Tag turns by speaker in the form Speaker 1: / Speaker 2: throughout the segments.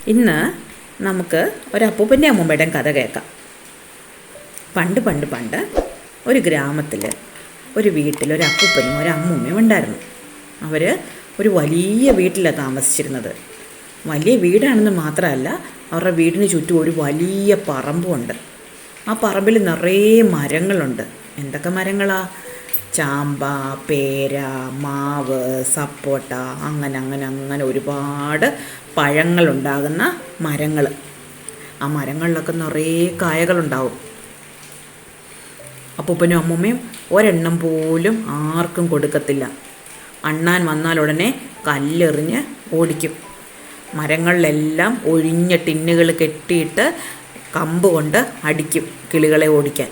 Speaker 1: ഇന്ന് നമുക്ക് ഒരു അപ്പൂപ്പൻ്റെ അമ്മൂമ്മയുടെയും കഥ കേൾക്കാം. പണ്ട് ഒരു ഗ്രാമത്തിൽ ഒരു വീട്ടിൽ ഒരു അപ്പൂപ്പനും ഒരു അമ്മൂമ്മയും ഉണ്ടായിരുന്നു. അവർ ഒരു വലിയ വീട്ടിലാണ് താമസിച്ചിരുന്നത്. വലിയ വീടാണെന്ന് മാത്രമല്ല, അവരുടെ വീടിന് ചുറ്റും ഒരു വലിയ പറമ്പുണ്ട്. ആ പറമ്പിൽ നിറയെ മരങ്ങളുണ്ട്. എന്തൊക്കെ മരങ്ങളാ? ചാമ്പ, പേര, മാവ്, സപ്പോട്ട, അങ്ങനെ ഒരുപാട് പഴങ്ങളുണ്ടാകുന്ന മരങ്ങൾ. ആ മരങ്ങളിലൊക്കെ നിറയെ കായകളുണ്ടാവും. അപ്പൂപ്പനും അമ്മൂമ്മയും ഒരെണ്ണം പോലും ആർക്കും കൊടുക്കത്തില്ല. അണ്ണാൻ വന്നാൽ ഉടനെ കല്ലെറിഞ്ഞ് ഓടിക്കും. മരങ്ങളിലെല്ലാം ഒഴിഞ്ഞ ടിന്നുകൾ കെട്ടിയിട്ട് കമ്പ് കൊണ്ട് അടിക്കും കിളികളെ ഓടിക്കാൻ.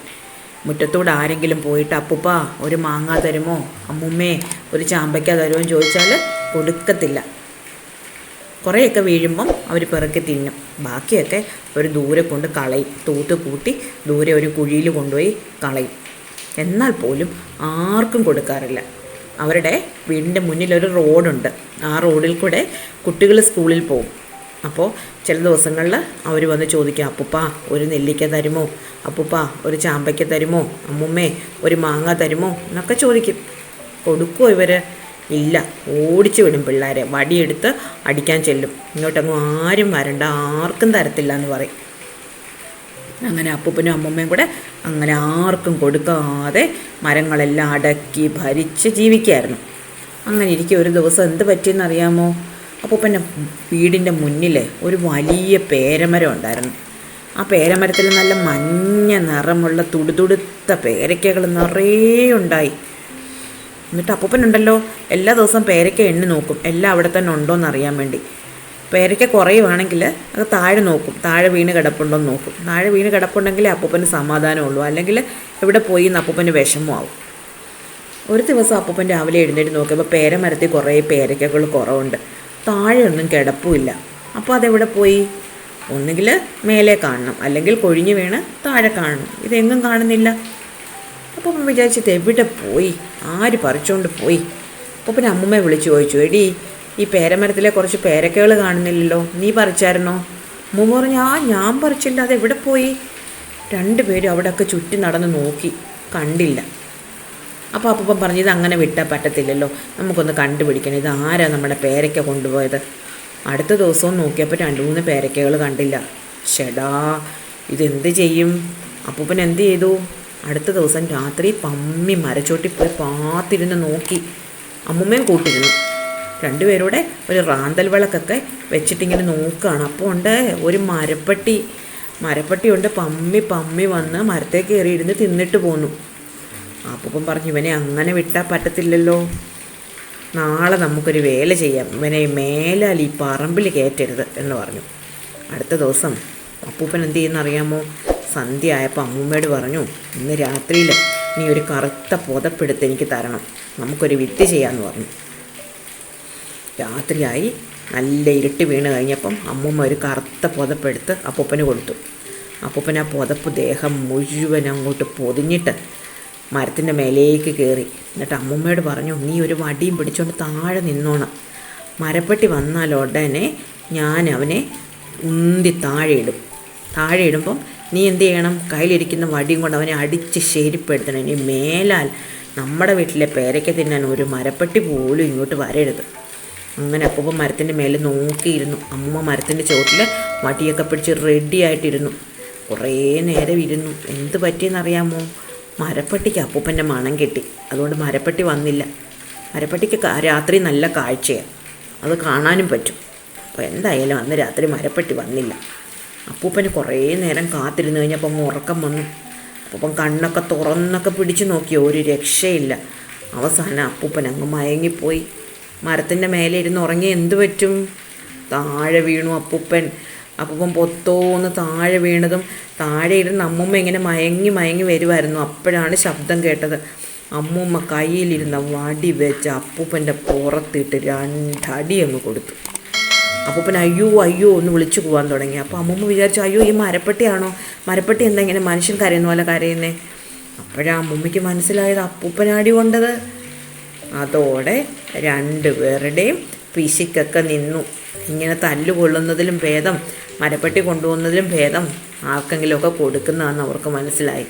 Speaker 1: മുറ്റത്തൂടെ ആരെങ്കിലും പോയിട്ട് അപ്പൂപ്പ ഒരു മാങ്ങ തരുമോ, അമ്മൂമ്മേ ഒരു ചാമ്പയ്ക്ക തരുമോ എന്ന് ചോദിച്ചാൽ കൊടുക്കത്തില്ല. കുറേയൊക്കെ വീഴുമ്പം അവർ പിറക്കി തിന്നും. ബാക്കിയൊക്കെ ഒരു ദൂരെ കൊണ്ട് കളയും. തൂത്ത് കൂട്ടി ദൂരെ ഒരു കുഴിയിൽ കൊണ്ടുപോയി കളയും. എന്നാൽ പോലും ആർക്കും കൊടുക്കാറില്ല. അവരുടെ വീടിൻ്റെ മുന്നിലൊരു റോഡുണ്ട്. ആ റോഡിൽ കൂടെ കുട്ടികൾ സ്കൂളിൽ പോകും. അപ്പോൾ ചില ദിവസങ്ങളിൽ അവർ വന്ന് ചോദിക്കും, അപ്പൂപ്പ ഒരു നെല്ലിക്ക തരുമോ, അപ്പൂപ്പ ഒരു ചാമ്പയ്ക്ക തരുമോ, അമ്മൂമ്മേ ഒരു മാങ്ങ തരുമോ എന്നൊക്കെ ചോദിക്കും. കൊടുക്കുമോ ഇവർ? ഇല്ല. ഓടിച്ചു വിടും പിള്ളേരെ. വടിയെടുത്ത് അടിക്കാൻ ചെല്ലും. ഇങ്ങോട്ടങ്ങും ആരും വരണ്ട, ആർക്കും തരത്തില്ല എന്ന് പറയും. അങ്ങനെ അപ്പൂപ്പനും അമ്മൂമ്മയും കൂടെ അങ്ങനെ ആർക്കും കൊടുക്കാതെ മരങ്ങളെല്ലാം അടക്കി ഭരിച്ച് ജീവിക്കുകയായിരുന്നു. അങ്ങനെ ഇരിക്കും. ഒരു ദിവസം എന്ത് പറ്റിയെന്നറിയാമോ? അപ്പൂപ്പൻ്റെ വീടിൻ്റെ മുന്നിൽ ഒരു വലിയ പേരമരം ഉണ്ടായിരുന്നു. ആ പേരമരത്തിൽ നല്ല മഞ്ഞ നിറമുള്ള തുടുതുടുത്ത പേരയ്ക്കകൾ നിറയെ ഉണ്ടായി. എന്നിട്ട് അപ്പൂപ്പനുണ്ടല്ലോ എല്ലാ ദിവസവും പേരയ്ക്ക എണ്ണി നോക്കും, എല്ലാം അവിടെ തന്നെ ഉണ്ടോയെന്ന് അറിയാൻ വേണ്ടി. പേരയ്ക്ക കുറയുവാണെങ്കിൽ അത് താഴെ നോക്കും, താഴെ വീണ് കിടപ്പുണ്ടോ എന്ന് നോക്കും. താഴെ വീണ് കിടപ്പുണ്ടെങ്കിലേ അപ്പൂപ്പന് സമാധാനമുള്ളൂ, അല്ലെങ്കിൽ എവിടെ പോയി എന്ന് അപ്പൂപ്പന് വിഷമമാവും. ഒരു ദിവസം അപ്പൂപ്പൻ രാവിലെ എഴുന്നേറ്റ് നോക്കിയപ്പോൾ പേരമരത്തിൽ കുറേ പേരയ്ക്കകൾ കുറവുണ്ട്. താഴെ ഒന്നും കിടപ്പുമില്ല. അപ്പോൾ അതെവിടെ പോയി? ഒന്നുകിൽ മേലെ കാണണം, അല്ലെങ്കിൽ കൊഴിഞ്ഞു വീണ് താഴെ കാണണം. ഇതെങ്ങും കാണുന്നില്ല. അപ്പോൾ വിചാരിച്ചത് എവിടെ പോയി, ആര് പറിച്ചുകൊണ്ട് പോയി? അപ്പോൾ അമ്മൂമ്മയെ വിളിച്ച് ചോദിച്ചു, എടി ഈ പേരമരത്തിലെ കുറച്ച് പേരക്കകൾ കാണുന്നില്ലല്ലോ, നീ പറിച്ചായിരുന്നോ? അമ്മൂമ്മ പറഞ്ഞു, ഞാൻ പറിച്ചില്ല, അതെവിടെ പോയി? രണ്ടുപേരും അവിടെയൊക്കെ ചുറ്റി നടന്ന് നോക്കി, കണ്ടില്ല. അപ്പോൾ അപ്പൂപ്പൻ പറഞ്ഞു, ഇത് അങ്ങനെ വിട്ടാൽ പറ്റത്തില്ലല്ലോ, നമുക്കൊന്ന് കണ്ടുപിടിക്കണം, ഇത് ആരാ നമ്മുടെ പേരയ്ക്ക കൊണ്ടുപോയത്. അടുത്ത ദിവസവും നോക്കിയപ്പോൾ 2-3 പേരയ്ക്കകൾ കണ്ടില്ല. ഷെടാ, ഇതെന്ത് ചെയ്യും? അപ്പൂപ്പൻ എന്ത് ചെയ്തു? അടുത്ത ദിവസം രാത്രി പമ്മി മരച്ചോട്ടിൽ പോയി പാത്തിരുന്ന് നോക്കി. അമ്മൂമ്മയും കൂട്ടിരുന്നു. രണ്ടുപേരൂടെ ഒരു റാന്തൽ വിളക്കൊക്കെ വെച്ചിട്ടിങ്ങനെ നോക്കുകയാണ്. അപ്പോൾ ഉണ്ട് ഒരു മരപ്പട്ടി ഉണ്ട്. പമ്മി വന്ന് മരത്തെ കയറിയിരുന്ന് തിന്നിട്ട് പോന്നു. അപ്പൂപ്പൻ പറഞ്ഞു, ഇവനെ അങ്ങനെ വിട്ടാൽ പറ്റത്തില്ലല്ലോ, നാളെ നമുക്കൊരു വേല ചെയ്യാം, ഇവനെ മേലാൽ ഈ പറമ്പിൽ കയറ്റരുത് എന്ന് പറഞ്ഞു. അടുത്ത ദിവസം അപ്പൂപ്പൻ എന്ത് ചെയ്യുന്നറിയാമോ? സന്ധ്യ ആയപ്പോൾ അമ്മൂമ്മയോട് പറഞ്ഞു, ഇന്ന് രാത്രിയിൽ നീ ഒരു കറുത്ത പുതപ്പെടുത്ത് എനിക്ക് തരണം, നമുക്കൊരു വിത്ത് ചെയ്യാമെന്ന് പറഞ്ഞു. രാത്രിയായി, നല്ല ഇരുട്ട് വീണ് കഴിഞ്ഞപ്പം അമ്മൂമ്മ ഒരു കറുത്ത പുതപ്പെടുത്ത് അപ്പൂപ്പന് കൊടുത്തു. അപ്പൂപ്പൻ ആ പുതപ്പ് ദേഹം മുഴുവൻ അങ്ങോട്ട് പൊതിഞ്ഞിട്ട് മരത്തിൻ്റെ മേലേക്ക് കയറി. എന്നിട്ട് അമ്മൂമ്മയോട് പറഞ്ഞു, നീ ഒരു വടിയും പിടിച്ചുകൊണ്ട് താഴെ നിന്നോണം. മരപ്പെട്ടി വന്നാൽ ഉടനെ ഞാൻ അവനെ ഉന്തി താഴെ ഇടുമ്പം നീ എന്ത് ചെയ്യണം? കയ്യിലിരിക്കുന്ന വടിയും കൊണ്ട് അവനെ അടിച്ച് ശരിപ്പെടുത്തണം. ഇനി മേലാൽ നമ്മുടെ വീട്ടിലെ പേരയ്ക്ക തിന്നാൻ ഒരു മരപ്പെട്ടി പോലും ഇങ്ങോട്ട് വരരുത്. അങ്ങനെ അപ്പൂപ്പൻ മരത്തിൻ്റെ മേലെ നോക്കിയിരുന്നു. അമ്മൂമ്മ മരത്തിൻ്റെ ചുവട്ടിൽ വടിയൊക്കെ പിടിച്ച് റെഡിയായിട്ടിരുന്നു. കുറേ നേരം ഇരുന്നു. എന്ത് പറ്റിയെന്നറിയാമോ? മരപ്പട്ടിക്ക് അപ്പൂപ്പൻ്റെ മണം കിട്ടി. അതുകൊണ്ട് മരപ്പട്ടി വന്നില്ല. മരപ്പട്ടിക്ക് രാത്രി നല്ല കാഴ്ചയാണ്, അത് കാണാനും പറ്റും. അപ്പോൾ എന്തായാലും അന്ന് രാത്രി മരപ്പട്ടി വന്നില്ല. അപ്പൂപ്പന് കുറേ നേരം കാത്തിരുന്ന് കഴിഞ്ഞപ്പോൾ അങ്ങ് ഉറക്കം വന്നു. അപ്പൂപ്പൻ കണ്ണൊക്കെ തുറന്നൊക്കെ പിടിച്ചു നോക്കി, ഒരു രക്ഷയില്ല. അവസാനം അപ്പൂപ്പൻ അങ്ങ് മയങ്ങിപ്പോയി. മരത്തിൻ്റെ മേലെ ഇരുന്ന് ഉറങ്ങി എന്തു പറ്റും? താഴെ വീണു അപ്പൂപ്പൻ പൊത്തോന്ന് താഴെ വീണതും താഴെ ഇരുന്ന് അമ്മൂമ്മ ഇങ്ങനെ മയങ്ങി വരുമായിരുന്നു. അപ്പോഴാണ് ശബ്ദം കേട്ടത്. അമ്മൂമ്മ കയ്യിലിരുന്ന വടി വെച്ച് അപ്പൂപ്പൻ്റെ പുറത്തിട്ട് 2 അടി അങ്ങ് കൊടുത്തു. അപ്പൂപ്പൻ അയ്യോ എന്ന് വിളിച്ചു പോകാൻ തുടങ്ങി. അപ്പോൾ അമ്മൂമ്മ വിചാരിച്ചു, അയ്യോ ഈ മരപ്പട്ടിയാണോ? മരപ്പട്ടി എന്താ ഇങ്ങനെ മനുഷ്യൻ കരയുന്ന പോലെ കരയുന്നേ? അപ്പോഴാണ് അമ്മൂമ്മയ്ക്ക് മനസ്സിലായത് അപ്പൂപ്പനാടി കൊണ്ടത്. അതോടെ 2 പേരുടെയും പിശുക്കൊക്കെ നിന്നു. ഇങ്ങനെ തല്ല് കൊള്ളുന്നതിലും ഭേദം, മരപ്പെട്ടി കൊണ്ടുപോകുന്നതിലും ഭേദം ആർക്കെങ്കിലുമൊക്കെ കൊടുക്കുന്നതെന്ന് അവർക്ക് മനസ്സിലായി.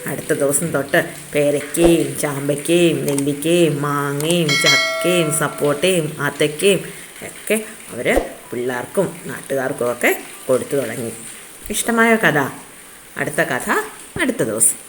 Speaker 1: അടുത്ത ദിവസം തൊട്ട് പേരയ്ക്കയും ചാമ്പയ്ക്കയും നെല്ലിക്കയും മാങ്ങയും ചക്കയും സപ്പോട്ടയും ആത്തയ്ക്കയും ഒക്കെ അവർ പിള്ളേർക്കും നാട്ടുകാർക്കും ഒക്കെ കൊടുത്തു തുടങ്ങി. ഇഷ്ടമായ കഥ? അടുത്ത കഥ അടുത്ത ദിവസം.